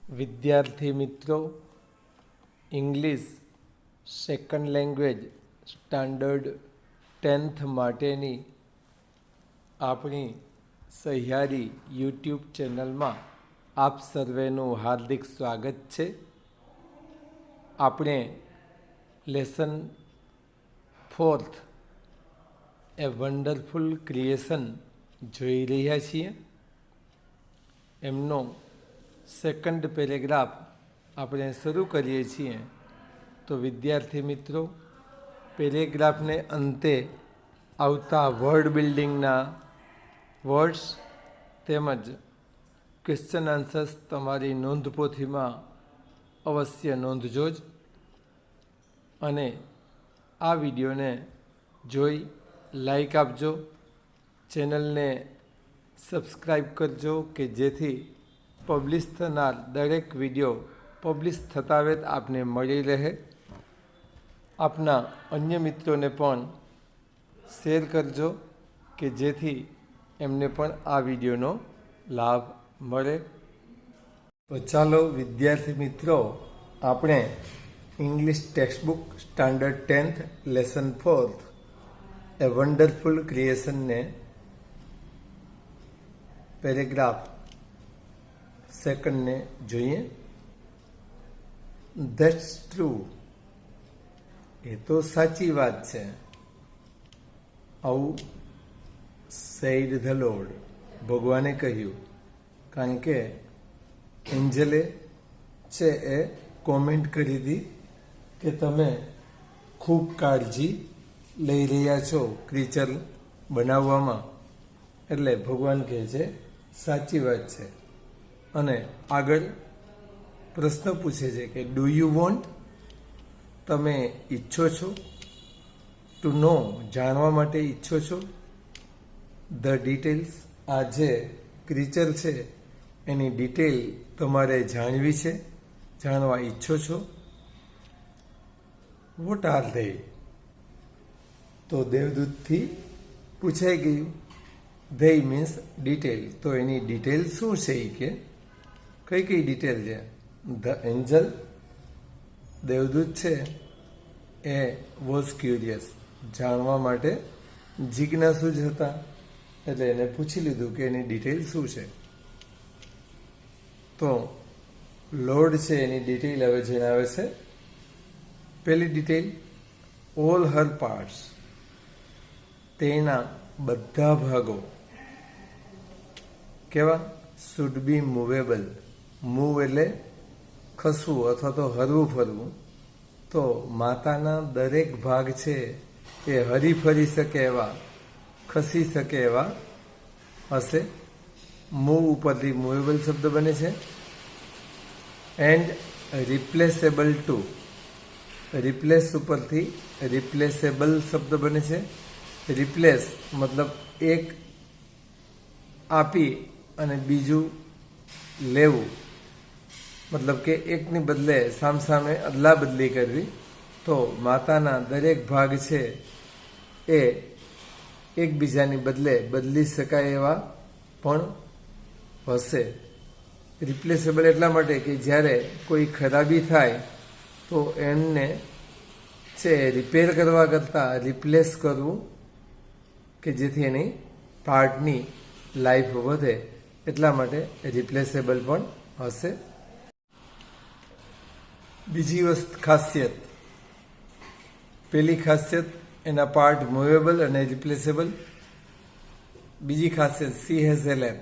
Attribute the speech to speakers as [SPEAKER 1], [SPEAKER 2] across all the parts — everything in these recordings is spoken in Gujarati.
[SPEAKER 1] વિદ્યાર્થી મિત્રો, English second language standard 10th માટેની આપણી સહિયારી યુટ્યુબ ચેનલમાં આપ સર્વેનું હાર્દિક સ્વાગત છે. આપણે લેસન 4th એ વન્ડરફુલ ક્રિએશન જોઈ રહ્યા છીએ. એમનો સેકન્ડ પેરેગ્રાફ આપણે શરૂ કરીએ છીએ. તો વિદ્યાર્થી મિત્રો, પેરેગ્રાફને અંતે આવતા વર્ડ બિલ્ડિંગના વર્ડ્સ તેમજ ક્વેશ્ચન આન્સર્સ તમારી નોંધપોથીમાં અવશ્ય નોંધજો જ. અને આ વિડીયોને જોઈ લાઈક આપજો, ચેનલને સબસ્ક્રાઈબ કરજો કે જેથી પબ્લિશ થનાર દરેક વિડીયો પબ્લિશ થતા વેત આપને મળી રહે. આપના અન્ય મિત્રોને પણ શેર કરજો કે જેથી એમને પણ આ વિડીયોનો લાભ મળે. તો ચાલો વિદ્યાર્થી મિત્રો, આપણે English textbook standard 10th lesson 4th એ વન્ડરફુલ ક્રિએશનને પેરેગ્રાફ સેકન્ડને જોઈએ. ધેટ્સ ટ્રુ, એ તો સાચી વાત છે. આવું સેડ ધ લોર્ડ, ભગવાને કહ્યું. કારણ કે એન્જલે છે એ કોમેન્ટ કરી હતી કે તમે ખૂબ કાળજી લઈ રહ્યા છો ક્રિએચર બનાવવામાં. એટલે ભગવાન કહે છે સાચી વાત છે. અને આગળ પ્રશ્ન પૂછે છે કે ડુ યુ વોન્ટ, તમે ઈચ્છો છો? ટુ નો, જાણવા માટે ઈચ્છો છો? ધ ડિટેલ્સ, આ જે ક્રિએચર છે એની ડિટેલ તમારે જાણવી છે, જાણવા ઈચ્છો છો? વોટ આર ધે, તો દેવદૂતથી પૂછાઈ ગયું. ધે મીન્સ ડિટેલ, તો એની ડિટેલ શું છે એ કે કઈ કઈ ડિટેલ છે? ધ એન્જલ, દેવદૂત છે એ વોઝ ક્યુરિયસ, જાણવા માટે જિજ્ઞાસુ જ હતા. એટલે એને પૂછી લીધું કે એની ડિટેલ શું છે. તો લોર્ડ છે એની ડિટેલ હવે જણાવે છે. પહેલી ડિટેલ, ઓલ હર પાર્ટ્સ, તેના બધા ભાગો કેવા? Should be movable. મૂવ એટલે ખસવું અથવા તો હરવું ફરવું. તો માતાના દરેક ભાગ છે એ હરી ફરી શકે એવા, ખસી શકે એવા હશે. મૂવ ઉપરથી મૂવેબલ શબ્દ બને છે. એન્ડ રિપ્લેસેબલ ટુ, રિપ્લેસ ઉપરથી રિપ્લેસેબલ શબ્દ બને છે. રિપ્લેસ મતલબ એક આપી અને બીજું લેવું, મતલબ કે એકની બદલે સામસામે અદલા બદલી કરવી. તો માતાના દરેક ભાગ છે એ એકબીજાની બદલે બદલી શકાય એવા પણ હશે. રિપ્લેસેબલ એટલા માટે કે જ્યારે કોઈ ખરાબી થાય તો એમને છે રિપેર કરવા કરતાં રિપ્લેસ કરવું કે જેથી એની પાર્ટની લાઈફ વધે, એટલા માટે રિપ્લેસેબલ પણ હશે. બીજી ખાસિયત, પહેલી ખાસિયત એના પાર્ટ મૂવેબલ અને રિપ્લેસેબલ. બીજી ખાસિયત, she has a lap.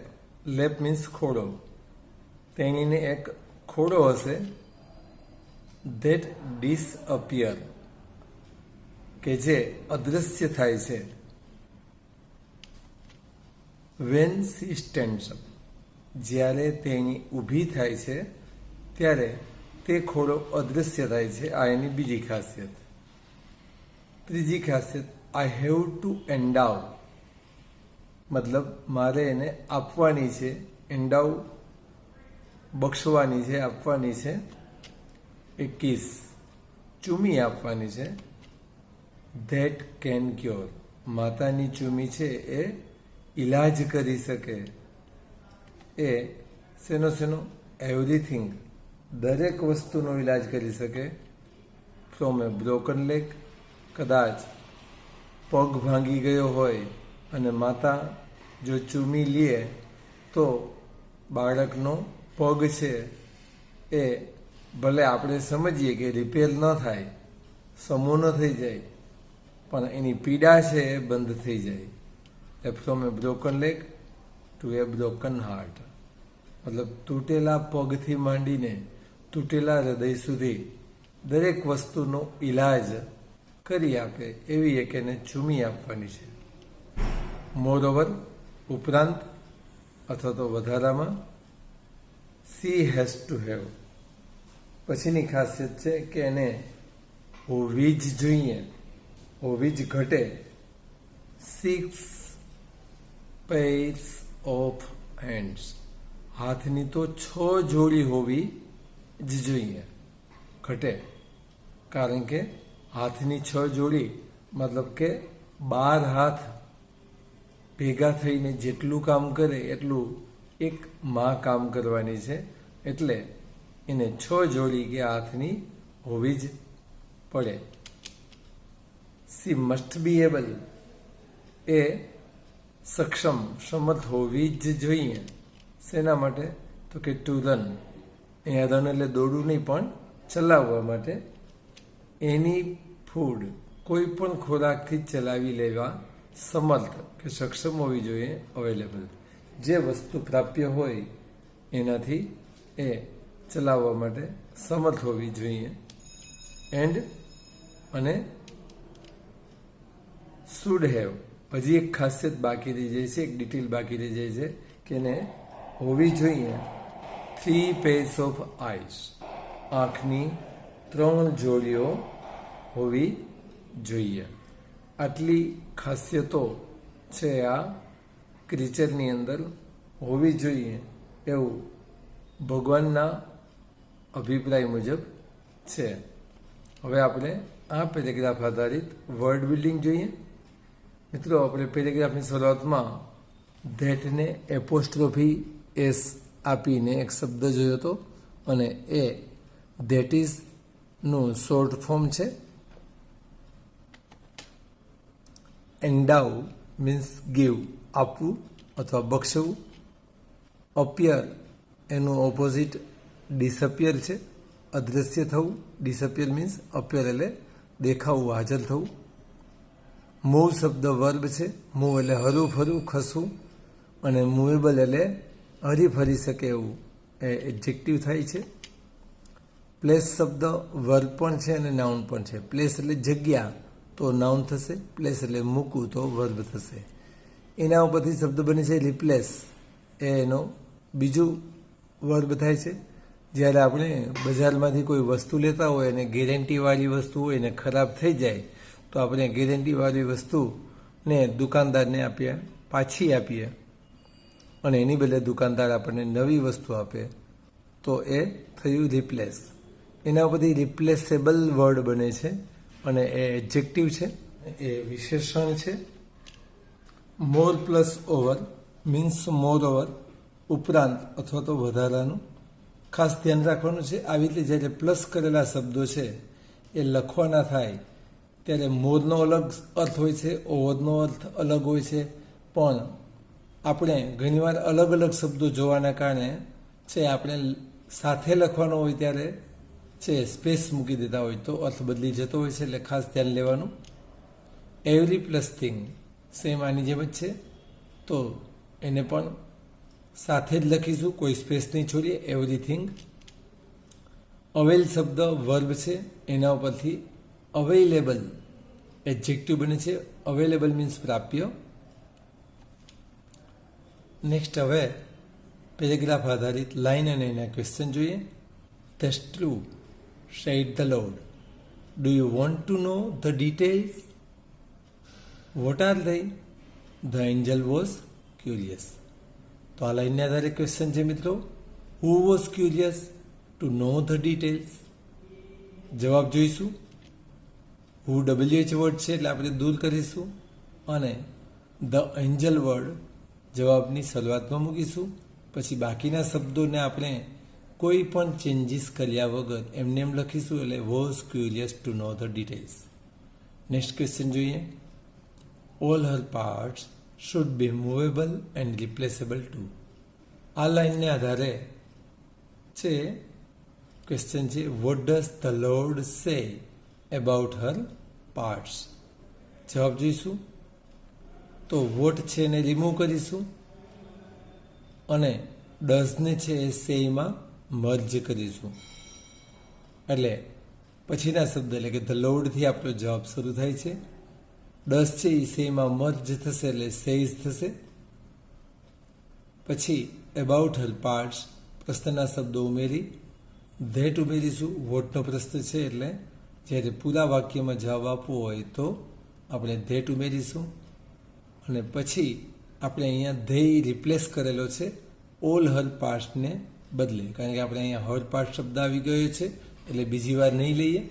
[SPEAKER 1] Lap means ખોડો. તેણીને એક ખોડો હશે. ધેટ ડિસઅપિયર, કે જે અદૃશ્ય થાય છે. વેન સી સ્ટેન્ડ્સ અપ, જ્યારે તેણી ઊભી થાય છે ત્યારે તે ખોડો અદૃશ્ય થાય છે. આ એની બીજી ખાસિયત. ત્રીજી ખાસિયત, આઈ હેવ ટુ એન્ડાવ, મતલબ મારે એને આપવાની છે. એન્ડાવ બક્ષવાની છે, આપવાની છે. એ કિસ, ચૂમી આપવાની છે. ધેટ કેન ક્યોર, માતાની ચૂમી છે એ ઇલાજ કરી શકે. એ શેનો એવરીથિંગ, દરેક વસ્તુનો ઈલાજ કરી શકે. ફ્રોમ એ બ્રોકન લેગ, કદાચ પગ ભાંગી ગયો હોય અને માતા જો ચૂમી લે તો બાળકનો પગ છે એ ભલે આપણે સમજીએ કે રિપેર ન થાય, સમૂહ ન થઈ જાય, પણ એની પીડા છે એ બંધ થઈ જાય. From a broken leg to a broken heart, મતલબ તૂટેલા પગથી માંડીને તૂટેલા હૃદય સુધી દરેક વસ્તુનો ઈલાજ કરી આપે એવી એક એને ચૂમી આપવાની છે. મોરઓવર, ઉપરાંત અથવા તો વધારામાં, સી હેઝ ટુ હેવ. પછીની ખાસિયત છે કે એને હોવી જ જોઈએ, હોવી જ ઘટે. 6 pairs of hands, હાથની તો 6 જોડી હોવી જ જોઈએ, ઘટે. કારણ કે હાથની 6 જોડી મતલબ કે 12 હાથ ભેગા થઈને જેટલું કામ કરે એટલું એક માં કામ કરવાની છે. એટલે એને 6 જોડી કે હાથની હોવી જ પડે. સી મસ્ટ બી એબલ, એ સક્ષમ, સમર્થ હોવી જ જોઈએ. શેના માટે? તો કે ટુ રન, અહીંયા રન એટલે દોડવું નહીં પણ ચલાવવા માટે. એની ફૂડ, કોઈ પણ ખોરાકથી ચલાવી લેવા સમર્થ કે સક્ષમ હોવી જોઈએ. અવેલેબલ, જે વસ્તુ પ્રાપ્ય હોય એનાથી એ ચલાવવા માટે સમર્થ હોવી જોઈએ. એન્ડ અને શુડ હેવ, હજી એક ખાસિયત બાકી રહી જાય છે, એક ડિટેલ બાકી રહી જાય છે કે એને હોવી જોઈએ 3 pairs ઓફ આઈસ, આંખની 3 જોડીઓ હોવી જોઈએ. આટલી ખાસિયતો છે આ ક્રિચરની અંદર હોવી જોઈએ એવું ભગવાનના અભિપ્રાય મુજબ છે. હવે આપણે આ પેરેગ્રાફ આધારિત વર્ડ બિલ્ડિંગ જોઈએ. મિત્રો, આપણે પેરેગ્રાફની શરૂઆતમાં ધેટને એપોસ્ટ્રોફી એસ આપીને એક શબ્દ જોયો હતો અને એ ધેટ ઇઝનું શોર્ટ ફોર્મ છે. એન્ડાઉ મીન્સ ગીવ, આપવું અથવા બક્ષવું. અપિયર એનું ઓપોઝિટ ડિસઅપિયર છે, અદૃશ્ય થવું. ડિસઅપિયર મીન્સ અપિયર એટલે દેખાવું, હાજર થવું. મૂવ શબ્દ વર્બ છે. મૂવ એટલે હરવું ફરવું, ખસવું. અને મૂવેબલ એટલે હરી ફરી શકે એવું એ એડજેક્ટિવ થાય છે. પ્લેસ શબ્દ વર્બ પણ છે અને નાઉન પણ છે. પ્લેસ એટલે જગ્યા તો નાઉન થશે, પ્લેસ એટલે મૂકવું તો વર્બ થશે. એના ઉપરથી શબ્દ બને છે રિપ્લેસ, એનો બીજું વર્બ થાય છે. જ્યારે આપણે બજારમાંથી કોઈ વસ્તુ લેતા હોય અને ગેરંટીવાળી વસ્તુ હોય ને ખરાબ થઈ જાય તો આપણે ગેરંટીવાળી વસ્તુને દુકાનદારને પાછી આપીએ અને એની બદલે દુકાનદાર આપણને નવી વસ્તુ આપે તો એ થયું રિપ્લેસ. એના ઉપરથી રિપ્લેસેબલ વર્ડ બને છે અને એ એડજેક્ટિવ છે, એ વિશેષણ છે. મોર પ્લસ ઓવર મીન્સ મોર ઓવર, ઉપરાંત અથવા તો વધારાનું. ખાસ ધ્યાન રાખવાનું છે, આવી રીતે જ્યારે પ્લસ કરેલા શબ્દો છે એ લખવાના થાય ત્યારે મોરનો અલગ અર્થ હોય છે, ઓવરનો અર્થ અલગ હોય છે. પણ આપણે ઘણીવાર અલગ અલગ શબ્દો જોવાના કારણે છે આપણે સાથે લખવાનો હોય ત્યારે છે સ્પેસ મૂકી દેતા હોય તો અર્થ બદલી જતો હોય છે, એટલે ખાસ ધ્યાન લેવાનું. એવરી પ્લસ થિંગ સેમ આની જેમ જ છે તો એને પણ સાથે જ લખીશું, કોઈ સ્પેસ નહીં છોડીએ. એવરીથિંગ. અવેલ શબ્દ વર્બ છે, એના ઉપરથી અવેલેબલ એડજેક્ટિવ બને છે. અવેલેબલ મીન્સ પ્રાપ્ય. નેક્સ્ટ હવે પેરેગ્રાફ આધારિત લાઇન અને એના ક્વેશ્ચન જોઈએ. That's true, said the Lord. Do you want to know the details? What are they? The angel was curious. તો આ લાઈનને આધારે ક્વેશ્ચન છે મિત્રો. Who was curious to know the details? જવાબ જોઈશું. હુ WH વર્ડ છે એટલે આપણે દૂર કરીશું અને ધ એન્જલ વર્ડ જવાબની શરૂઆતમાં મૂકીશું. પછી બાકીના શબ્દોને આપણે કોઈ પણ ચેન્જીસ કર્યા વગર એમને એમ લખીશું, એટલે was curious to know the details. Next question જોઈએ. All her parts should be movable and replaceable too. આ લાઈનને આધારે છે ક્વેશ્ચન છે, what does the Lord say about her parts. જવાબ જોઈશું. તો વોટ છે એને રિમૂવ કરીશું અને ડઝને છે એ સેમાં મર્જ કરીશું. એટલે પછીના શબ્દ એટલે કે ધ લોર્ડથી આપણો જવાબ શરૂ થાય છે. ડઝ છે એ સેમાં મર્જ થશે એટલે સેઝ થશે. પછી અબાઉટ હર પાર્ટ્સ પ્રશ્નના શબ્દો ઉમેરી ધેટ ઉમેરીશું. વોટનો પ્રશ્ન છે એટલે જ્યારે પૂરા વાક્યમાં જવાબ આપવો હોય તો આપણે ધેટ ઉમેરીશું. અને પછી આપણે અહીંયા ધેય રિપ્લેસ કરેલો છે ઓલ હર પાર્ટ્સને બદલે, કારણ કે આપણે અહીંયા હર પાર્ટ શબ્દ આવી ગયો છે એટલે બીજી વાર નહીં લઈએ.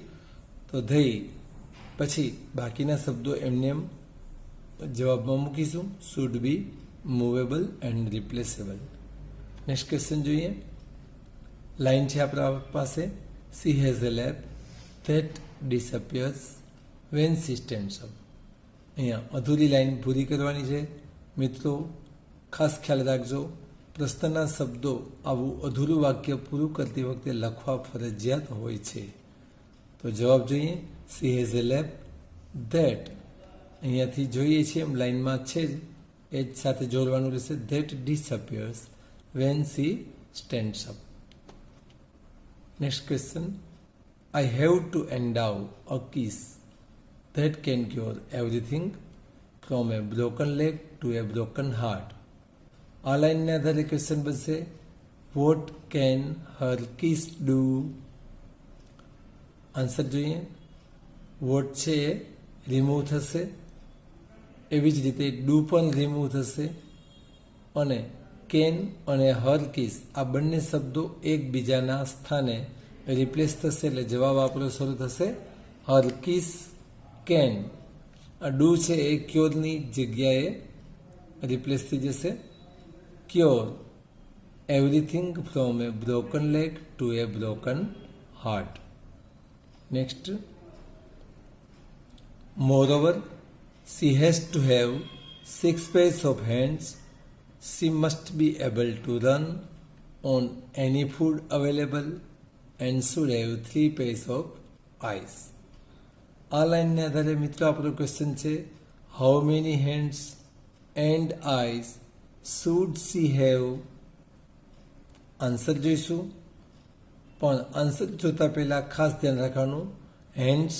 [SPEAKER 1] તો ધેય પછી બાકીના શબ્દો એમને એમ જવાબમાં મૂકીશું. Should be movable and replaceable. Next question જોઈએ. લાઈન છે આપણા પાસે, she has a lap that disappears when she stands up. અહીંયા અધૂરી લાઈન પૂરી કરવાની છે. મિત્રો ખાસ ખ્યાલ રાખજો, પ્રશ્નના શબ્દો આવું અધૂરું વાક્ય પૂરું કરતી વખતે લખવા ફરજિયાત હોય છે. તો જવાબ જોઈએ. C has a lap that, અહીંયાથી જોઈએ છીએ એમ લાઈનમાં છે જ એ જ સાથે જોડવાનું રહેશે. That disappears when she stands up. Next question. I have to endow a kiss that can cure everything from a broken leg to a broken heart. આ લાઈનને આધારે ક્વેશ્ચન બનશે, what can Har kiss do. Answer જોઈએ. વોટ છે એ રિમૂવ થશે, એવી જ રીતે ડુ પણ રિમૂવ થશે અને કેન અને હર કિસ આ બંને શબ્દો એકબીજાના સ્થાને રિપ્લેસ થશે એટલે જવાબ આપણો શરૂ થશે હર કિસ કેન. આ ડુ છે એ ક્યોરની જગ્યાએ રિપ્લેસ થઈ જશે. Cure everything from a broken leg to a broken heart. Next. Moreover she has to have 6 pairs of hands. She must be able to run on any food available and should have 3 pairs of eyes. આ લાઈનને આધારે મિત્રો આપણો ક્વેશ્ચન છે, how many hands and eyes should C have. Answer જોઈશું, પણ આન્સર જોતા પહેલાં ખાસ ધ્યાન રાખવાનું, હેન્ડ્સ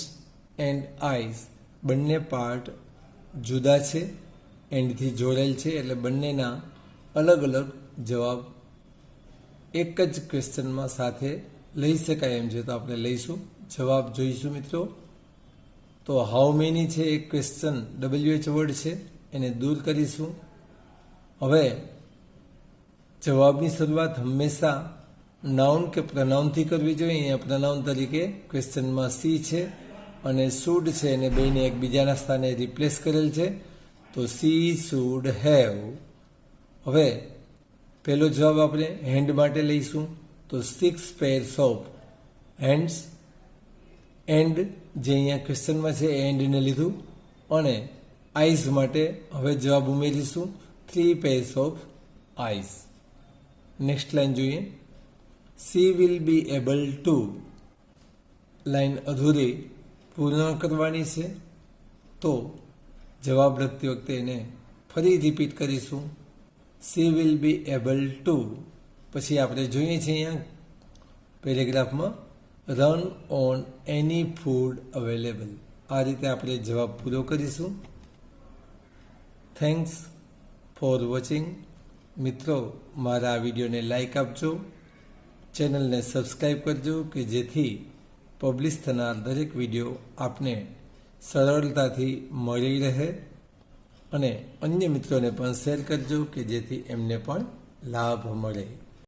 [SPEAKER 1] એન્ડ આઈઝ બંને પાર્ટ જુદા છે, એન્ડથી જોડેલ છે, એટલે બંનેના અલગ અલગ જવાબ એક જ ક્વેશ્ચનમાં સાથે લઈ શકાય એમ છે, તો આપણે લઈશું. જવાબ જોઈશું મિત્રો. તો હાઉ મેની છે એક ક્વેશ્ચન WH વર્ડ છે, એને દૂર કરીશું. હવે જવાબની શરૂઆત હંમેશા નાઉન કે પ્રનાઉનથી કરવી જોઈએ. અહીંયા પ્રનાઉન તરીકે ક્વેશ્ચનમાં સી છે અને શુડ છે એને બેને એકબીજાના સ્થાને રિપ્લેસ કરેલ છે, તો સી શુડ હેવ. હવે પહેલો જવાબ આપણે હેન્ડ માટે લઈશું, તો 6 pairs ઓફ હેન્ડ્સ. એન્ડ જે અહીંયા ક્વેશ્ચનમાં છે એન્ડને લીધું, અને આઈઝ માટે હવે જવાબ ઉમેરીશું 3 pairs of eyes. Next line જોઈએ. She will be able to. Line અધૂરી પૂર્ણ કરવાની છે, તો જવાબ લખતી વખતે એને ફરી રિપીટ કરીશું. She will be able to. પછી આપણે જોઈએ છીએ અહીંયા પેરેગ્રાફમાં run on any food available. આ રીતે આપણે જવાબ પૂરો કરીશું. Thanks for watching. મિત્રો મારા આ વિડીયોને લાઈક આપજો, ચેનલને સબસ્ક્રાઈબ કરજો કે જેથી પબ્લિશ થનાર દરેક વિડીયો આપને સરળતાથી મળી રહે, અને અન્ય મિત્રોને પણ શેર કરજો કે જેથી એમને પણ લાભ મળે.